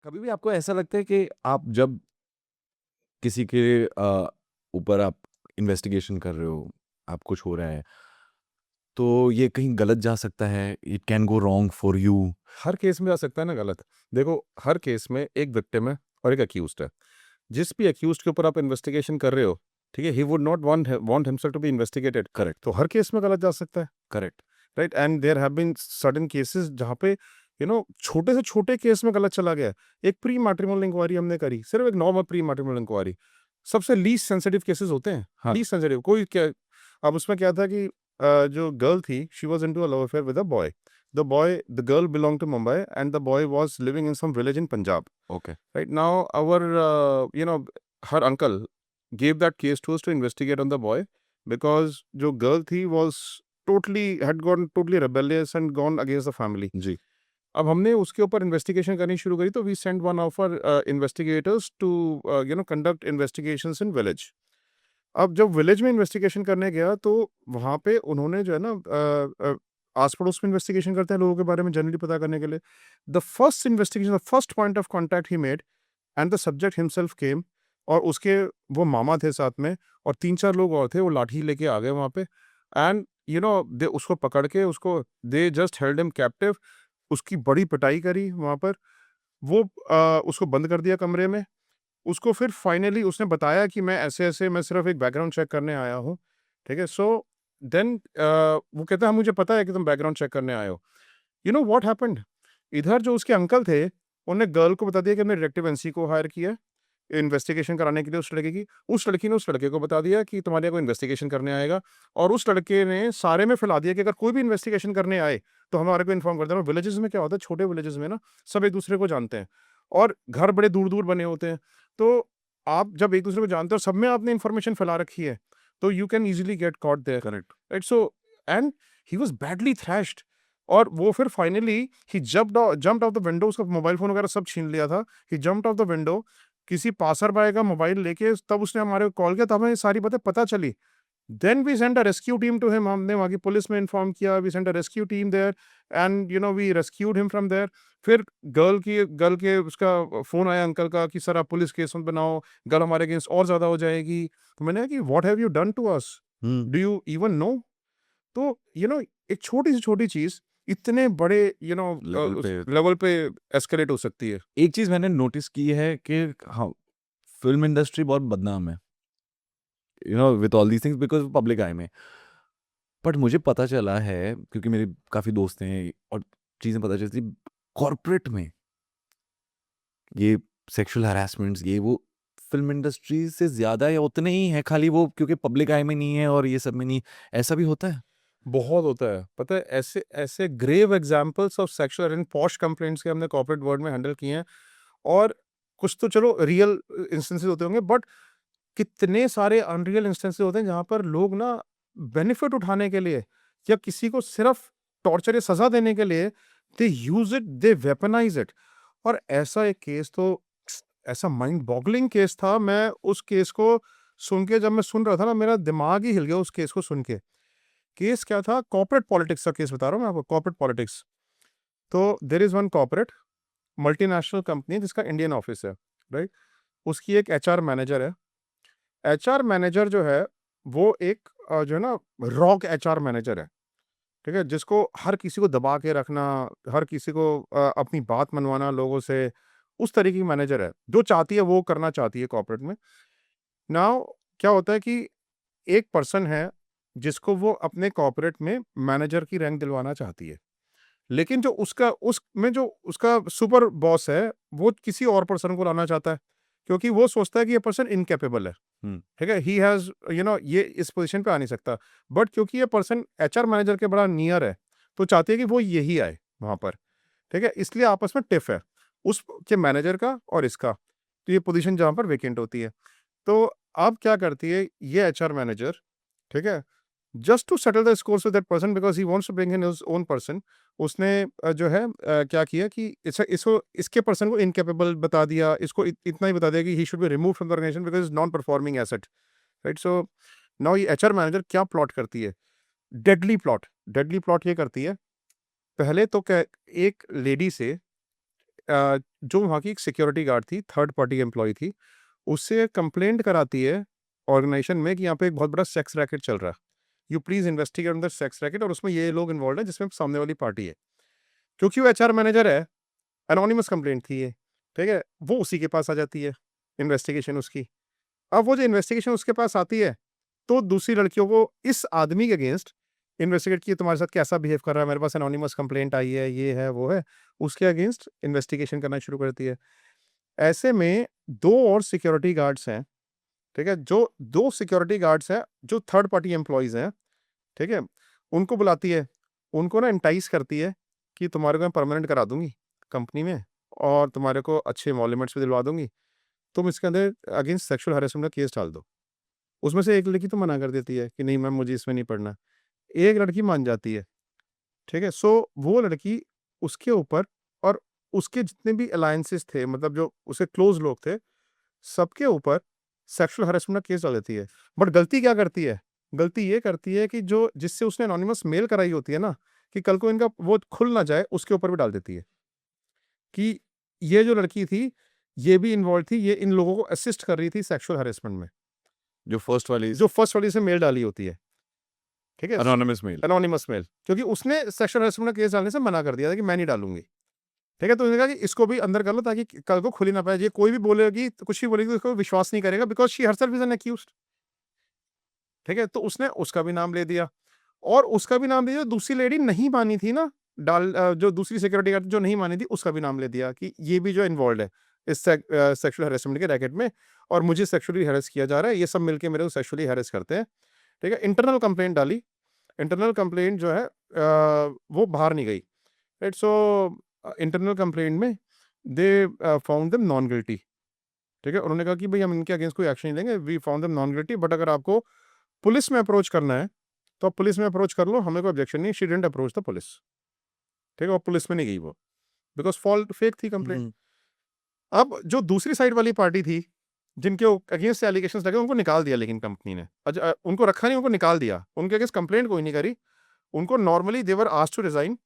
कभी भी आपको ऐसा लगता है कि आप जब किसी के ऊपर आप इन्वेस्टिगेशन कर रहे हो, आप कुछ हो रहा है, तो ये कहीं गलत जा सकता है, it can go wrong for you. Her case में जा सकता है ना गलत। देखो, हर केस में एक विक्टिम है और एक अक्यूज़्ड है। जिस भी अक्यूज़्ड के ऊपर आप इन्वेस्टिगेशन कर रहे हो, ठीक है? He would not want himself to be investigated. Correct, तो हर केस में गलत जा सकता है, correct. Right? And there have been certain cases जहाँ पे छोटे से छोटे केस में गलत चला गया है। एक प्री मैट्रिमोनियल इंक्वायरी हमने करी, सिर्फ एक नॉर्मल प्री मैट्रिमोनियल इंक्वायरी। सबसे लीस्ट सेंसिटिव केसेस होते हैं, हाँ, लीस्ट सेंसिटिव कोई क्या। अब उसमें क्या था कि जो गर्ल थी, she was into a love affair with a boy. The girl belonged to Mumbai and the boy was living in some village in Punjab. Okay, Right now, her uncle gave that case to us to investigate on the boy because जो girl थी was had gone totally rebellious and gone against the family. जी, अब हमने उसके ऊपर investigation करनी शुरू करी, तो we sent one of our investigators to conduct investigations in village. अब जब विलेज में इन्वेस्टिगेशन करने गया तो वहाँ पे उन्होंने जो है ना आस पड़ोस में इन्वेस्टिगेशन करते हैं लोगों के बारे में जनरली पता करने के लिए। The first point of contact he made and the subject himself केम, और उसके वो मामा थे साथ में और 3-4 लोग और थे, वो लाठी लेके आ गए वहाँ पे। एंड दे उसको पकड़ के उसको they just held him captive. उसकी बड़ी पिटाई करी वहाँ पर। वो उसको बंद कर दिया कमरे में। उसको फिर फाइनली उसने बताया कि मैं ऐसे-ऐसे मैं सिर्फ़ एक बैकग्राउंड चेक करने आया हूँ, ठीक है? सो देन वो कहता है, "हाँ, मुझे पता है कि तुम बैकग्राउंड चेक करने आए हो।" You know what happened? इधर जो उसके अंकल थे, उन्होंने गर्ल को बता दिया कि हमने डिटेक्टिव एनसी को हायर किया है, इन्वेस्टिगेशन कराने के लिए उस लड़के की। उस लड़की ने उस लड़के को बता दिया कि तुम्हारे यहाँ कोई इन्वेस्टिगेशन करने आएगा, और उस लड़के ने सारे में फैला दिया कि अगर कोई भी इन्वेस्टिगेशन करने आए, तो हमारे को इन्फॉर्म कर देना। और विलेजेस में क्या होता है, छोटे विलेजेस में ना सब एक-दूसरे को जानते हैं और घर बड़े दूर-दूर बने होते हैं। तो आप जब एक-दूसरे को जानते हो और सब में आपने इन्फॉर्मेशन फैला रखी है, तो you can easily get caught there, correct. Right? So and he was badly thrashed. और वो फिर finally he jumped out the window. उसका मोबाइल फ़ोन वगैरह सब छीन लिया था। He jumped out the window. किसी पासर-बाई का मोबाइल लेके तब उसने हमारे को कॉल किया, तब हमें ये सारी बातें पता चली। Then we sent a rescue team to him. हमने वहाँ की पुलिस में इन्फॉर्म किया। We sent a rescue team there and we rescued him from there. फिर गर्ल के उसका फ़ोन आया अंकल का कि सर आप पुलिस केस मत बनाओ, गर्ल हमारे अगेंस्ट और ज़्यादा हो जाएगी। तो मैंने कहा कि what have you done to us? हुँ, डू यू इवन नो? तो एक छोटी से छोटी चीज़ इतने बड़े लेवल उस पे लेवल पे एस्केलेट हो सकती है। एक चीज़ मैंने नोटिस की है कि हाँ, फ़िल्म इंडस्ट्री बहुत बदनाम है, with all these things because public eye में। बट मुझे पता चला है क्योंकि मेरे काफ़ी दोस्त हैं और चीज़ें पता चलती कॉर्पोरेट में ये सेक्सुअल हैरेसमेंट्स ये वो फ़िल्म इंडस्ट्री से ज़्यादा या उतने ही हैं, खाली वो क्योंकि पब्लिक आई में नहीं है और ये सब में नहीं, ऐसा भी होता है? बहुत होता है। पता है, ऐसे ऐसे grave examples of sexual and POSH complaints के हमने कॉर्पोरेट वर्ल्ड में हैंडल किए हैं। और कुछ तो चलो रियल इंस्टेंसेस होते होंगे, बट कितने सारे अनरियल इंस्टेंसेस होते हैं जहाँ पर लोग ना बेनिफिट उठाने के लिए या किसी को सिर्फ टॉर्चर या सज़ा देने के लिए दे यूज़ इट, दे वेपनाइज़ इट। और ऐसा एक केस तो ऐसा माइंड बॉगलिंग केस था। मैं उस केस को सुन के, जब मैं सुन रहा था ना, मेरा दिमाग ही हिल गया उस केस को सुन के। केस क्या था, कॉर्पोरेट पॉलिटिक्स का केस बता रहा हूँ मैं आपको, कॉर्पोरेट पॉलिटिक्स। तो there is one corporate multinational company जिसका इंडियन ऑफिस है, राइट? उसकी एक एचआर मैनेजर है। एचआर मैनेजर जो है, वो एक जो है ना रॉक एचआर मैनेजर है, ठीक है? जिसको हर किसी को दबा के रखना, हर किसी को अपनी बात मनवाना लोगों से, उस तरीके की मैनेजर है। जो चाहती है वो करना चाहती है कॉर्पोरेट में। नाउ क्या होता है कि एक पर्सन है जिसको वो अपने कॉर्पोरेट में मैनेजर की रैंक दिलवाना चाहती है। लेकिन जो उसका सुपर बॉस है, वो किसी और पर्सन को लाना चाहता है, क्योंकि वो सोचता है कि ये पर्सन इनकैपेबल है। हुँ, ठीक है? ही हैज़ ये इस पोज़ीशन पे आ नहीं सकता। बट क्योंकि ये पर्सन एचआर मैनेजर के बड़ा नियर है, तो चाहती है कि वो यही आए वहाँ पर। ठीक है? इसलिए आपस में टिफ़ है, उसके मैनेजर का और इसका। तो ये पोज़ीशन जहाँ पर वेकेंट होती है। तो अब क्या करती है ये एचआर मैनेजर, ठीक है? Just to settle the scores with that person because he wants to bring in his own person, उसने जो है क्या किया कि इसको इसके पर्सन को इनकैपेबल बता दिया, इसको इतना ही बता दिया कि he should be removed from the organisation because is non performing asset, right? So now ये एचआर मैनेजर क्या प्लॉट करती है? डेडली प्लॉट ये करती है। पहले तो क्या, एक लेडी से जो वहाँ की एक सिक्योरिटी गार्ड थी, थर्ड पार्टी एम्प्लॉय थी, उससे कंप्लेंट कराती है ऑर्गेनाइजेशन में कि यहाँ पे एक बहुत बड़ा सेक्स रैकेट चल रहा है, you please investigate on the sex racket, और उसमें ये लोग इन्वॉल्व है जिसमें सामने वाली पार्टी है। क्योंकि वो एचआर मैनेजर है, एनोनिमस कंप्लेंट थी ये, ठीक है, वो उसी के पास आ जाती है इन्वेस्टिगेशन उसकी। अब वो जो इन्वेस्टिगेशन उसके पास आती है, तो दूसरी लड़कियों को इस आदमी के अगेंस्ट इन्वेस्टिगेट किए, तुम्हारे साथ कैसा बिहेव कर रहा है, मेरे पास एनोनिमस कंप्लेंट आई है, ये है वो है, उसके अगेंस्ट इन्वेस्टिगेशन करना शुरू करती है। ऐसे में 2 और सिक्योरिटी गार्ड्स हैं, ठीक है, जो 2 सिक्योरिटी गार्ड्स हैं जो थर्ड पार्टी एम्प्लॉइज हैं, ठीक है, उनको बुलाती है, उनको ना एंटाइस करती है कि तुम्हारे को मैं परमानेंट करा दूंगी कंपनी में, और तुम्हारे को अच्छे एमोल्यूमेंट्स भी दिलवा दूंगी, तुम इसके अंदर अगेंस्ट सेक्सुअल हैरेसमेंट का केस डाल दो। उसमें से एक लड़की तो मना कर देती है कि नहीं मैम, मुझे इसमें नहीं पढ़ना। एक लड़की मान जाती है, ठीक है। सो वो लड़की उसके ऊपर, और उसके जितने भी अलायंसेस थे, मतलब जो उसके क्लोज लोग थे, सबके ऊपर सेक्सुअल हैरेसमेंट का केस डाल देती है। बट गलती क्या करती है? गलती ये करती है कि जो जिससे उसने एनोनिमस मेल कराई होती है ना, कि कल को इनका वो खुल ना जाए, उसके ऊपर भी डाल देती है कि ये जो लड़की थी, ये भी इन्वॉल्व थी, ये इन लोगों को असिस्ट कर रही थी सेक्सुअल हैरेसमेंट में, जो फर्स्ट वाली जो फर्स्ट वाली से मेल डाली होती है, ठीक है, एनोनिमस मेल। एनोनिमस मेल, क्योंकि उसने सेक्सुअल हैरेसमेंट का केस डालने से मना कर दिया था कि मैं नहीं डालूंगी, ठीक है। तो उन्होंने कहा कि इसको भी अंदर कर लो ताकि कल को खुल ही ना पाए, ये कोई भी बोलेगी तो कुछ भी बोलेगी तो उसको विश्वास नहीं करेगा, because she herself is an accused, ठीक है। तो उसने उसका भी नाम ले दिया, और उसका भी नाम ले दिया, दूसरी लेडी नहीं मानी थी ना, जो दूसरी सिक्योरिटी गार्ड जो नहीं मानी थी, उसका भी नाम ले दिया कि ये भी जो इन्वॉल्व है इस सेक्सुअल हैरेसमेंट के रैकेट में, और मुझे सेक्सुअली हैरेस किया जा रहा है, ये सब मिलके मेरे को सेक्सुअली हैरेस करते हैं, ठीक है। इंटरनल कंप्लेंट डाली, इंटरनल कंप्लेंट जो है वो बाहर नहीं गई, राइट। सो इंटरनल कंप्लेंट में they found them non guilty, ठीक है। उन्होंने कहा कि भाई हम इनके अगेंस्ट कोई एक्शन नहीं लेंगे, we found them non guilty, but अगर आपको पुलिस में अप्रोच करना है तो आप पुलिस में अप्रोच कर लो, हमें कोई ऑब्जेक्शन नहीं। She didn't approach the police, ठीक है, वो पुलिस में नहीं गई वो, बिकॉज फॉल्ट फेक थी कंप्लेंट। अब जो दूसरी साइड वाली पार्टी थी, जिनके अगेंस्ट एलिगेशंस लगे, उनको निकाल दिया, लेकिन कंपनी ने उनको रखा नहीं, उनको निकाल दिया, उनके अगेंस्ट कंप्लेंट कोई नहीं करी, उनको normally they were asked to resign,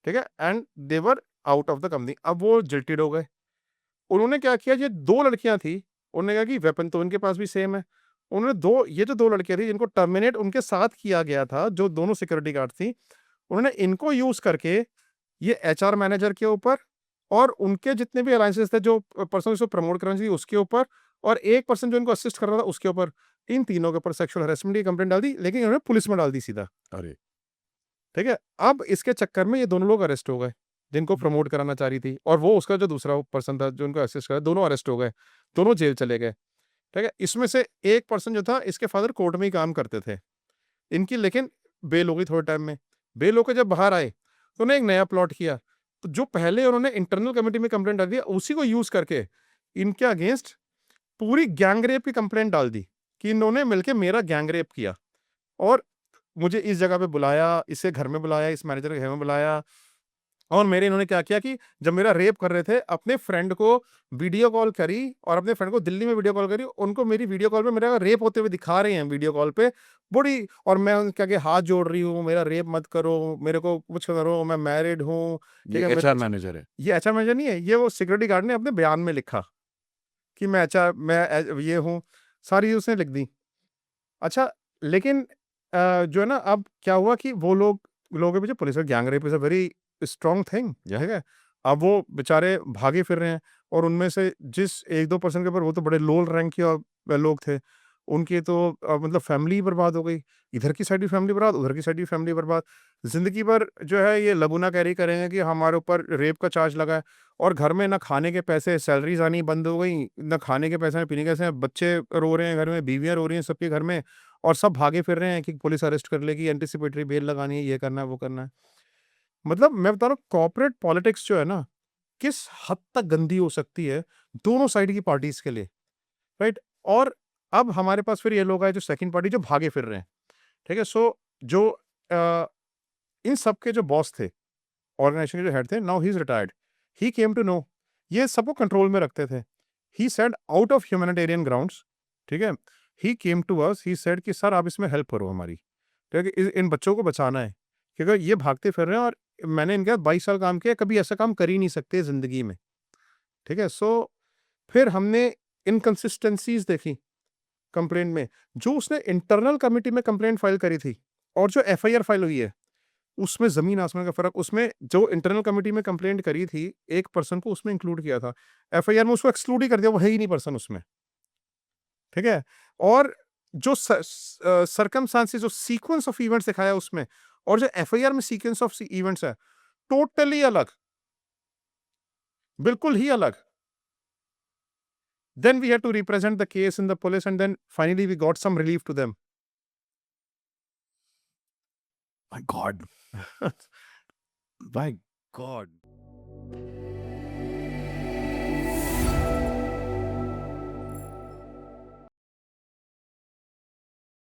ठीक है, and they were out of the company. अब वो जिल्टेड हो गए। उन्होंने क्या किया, ये 2 लड़कियां थी, उन्होंने कहा कि वेपन तो उनके पास भी सेम है, उन्होंने ये जो 2 लड़कियां थी जिनको टर्मिनेट उनके साथ किया गया था, जो दोनों सिक्योरिटी गार्ड थी, उन्होंने इनको यूज करके ये एचआर मैनेजर के ऊपर, और उनके जितने भी अलायंसेस थे, जो पर्सन उसको प्रमोट करना चाहिए उसके ऊपर, और एक पर्सन जो इनको असिस्ट कर रहा था उसके ऊपर, इन तीनों के ऊपर सेक्सुअल हैरेसमेंट की कंप्लेंट डाल दी, लेकिन इन्होंने पुलिस में डाल दी सीधा, अरे ठीक है। अब इसके चक्कर में ये दोनों लोग अरेस्ट हो गए, जिनको प्रमोट कराना चाह रही थी, और वो उसका जो दूसरा पर्सन था जो उनको असिस्ट करा, दोनों अरेस्ट हो गए, दोनों जेल चले गए, ठीक है। इसमें से एक पर्सन जो था, इसके फादर कोर्ट में ही काम करते थे, इनकी लेकिन बेल हो गई थोड़े टाइम में। बेल होकर जब बाहर आए तो उन्होंने एक नया प्लॉट किया, तो जो पहले उन्होंने इंटरनल कमेटी में कंप्लेंट डाल दिया, उसी को यूज करके इनके अगेंस्ट पूरी गैंग रेप की कंप्लेंट डाल दी कि इन्होंने मिलकर मेरा गैंग रेप किया, और मुझे इस जगह पे बुलाया, इसे घर में बुलाया, इस मैनेजर के घर में बुलाया, और मेरे इन्होंने क्या किया कि जब मेरा रेप कर रहे थे, अपने फ्रेंड को वीडियो कॉल करी, और अपने फ्रेंड को दिल्ली में वीडियो कॉल करी, उनको मेरी वीडियो कॉल पे मेरा रेप होते हुए दिखा रहे हैं वीडियो कॉल पे, बड़ी, और मैं उनके आगे हाथ जोड़ रही हूँ, मेरा रेप मत करो, मेरे को कुछ करो, मैं मैरिड हूँ, ठीक ये है। एचआर मैनेजर है। ये एचआर मैनेजर नहीं है, ये वो सिक्योरिटी गार्ड ने अपने बयान में लिखा कि मैं ये हूँ, सारी उसने लिख दी। अच्छा, लेकिन जो है ना, अब क्या हुआ कि वो लोगों के पीछे पुलिस का, gang rape is a very strong thing, ठीक है। अब वो बेचारे भागे फिर रहे हैं, और उनमें से जिस 1-2 पर्सन के ऊपर, वो तो बड़े लो रैंक के लोग थे, उनकी तो मतलब फैमिली बर्बाद हो गई, इधर की साइड भी फैमिली बर्बाद, उधर की साइड भी फैमिली बर्बाद, जिंदगी भर जो है ये लबूना कैरी करेंगे कि हमारे ऊपर रेप का चार्ज लगा है, और घर में ना खाने के पैसे, सैलरीज आनी बंद हो गई, ना खाने के पैसे, ना पीने के पैसे, बच्चे रो रहे हैं घर में, बीवियां रो रही हैं सबके घर में, और सब भागे फिर रहे हैं कि पुलिस अरेस्ट कर लेगी, एंटिसिपेटरी बेल लगानी है, ये करना है, वो करना है। मतलब मैं बता रहा हूँ, कॉर्पोरेट पॉलिटिक्स जो है ना, किस हद तक गंदी हो सकती है दोनों साइड की पार्टीज के लिए, राइट। और अब हमारे पास फिर ये लोग आए जो सेकंड पार्टी, जो भागे फिर रहे हैं, ठीक है। सो जो इन सब के जो बॉस थे, ऑर्गेनाइजेशन के जो हेड थे, now he is retired, he came to know, ये सबको कंट्रोल में रखते थे, he said out of humanitarian grounds, ठीक है, he came to us, he said कि सर आप इसमें हेल्प करो हमारी, ठीक है, इन बच्चों को बचाना है, क्योंकि ये भागते फिर रहे हैं, और मैंने इनके साथ 22 साल काम किया, कभी ऐसा काम कर ही नहीं सकते जिंदगी में, ठीक है? सो फिर हमने इनकंसिस्टेंसीज़ देखी कंप्लेंट में। जो उसने इंटरनल कमिटी में कंप्लेंट फाइल करी थी और जो एफआईआर फाइल हुई है, उसमें ज़मीन आसमान का फ़र्क। उसमें जो इंटरनल कमिटी में कंप्लेंट करी थी, एक पर्सन को उसमें इंक्लूड किया था। एफआईआर में उसको एक्सक्लूड ही कर दिया, वो है ही नहीं पर्सन उसमें। ठीक है? और जो सर्कमस्टांसेस, जो सीक्वेंस ऑफ इवेंट्स दिखाया उसमें और जो एफआईआर में सीक्वेंस ऑफ इवेंट्स है, टोटली अलग, बिल्कुल ही अलग। Then we had to represent the case in the police, and then finally we got some relief to them. My God. My God.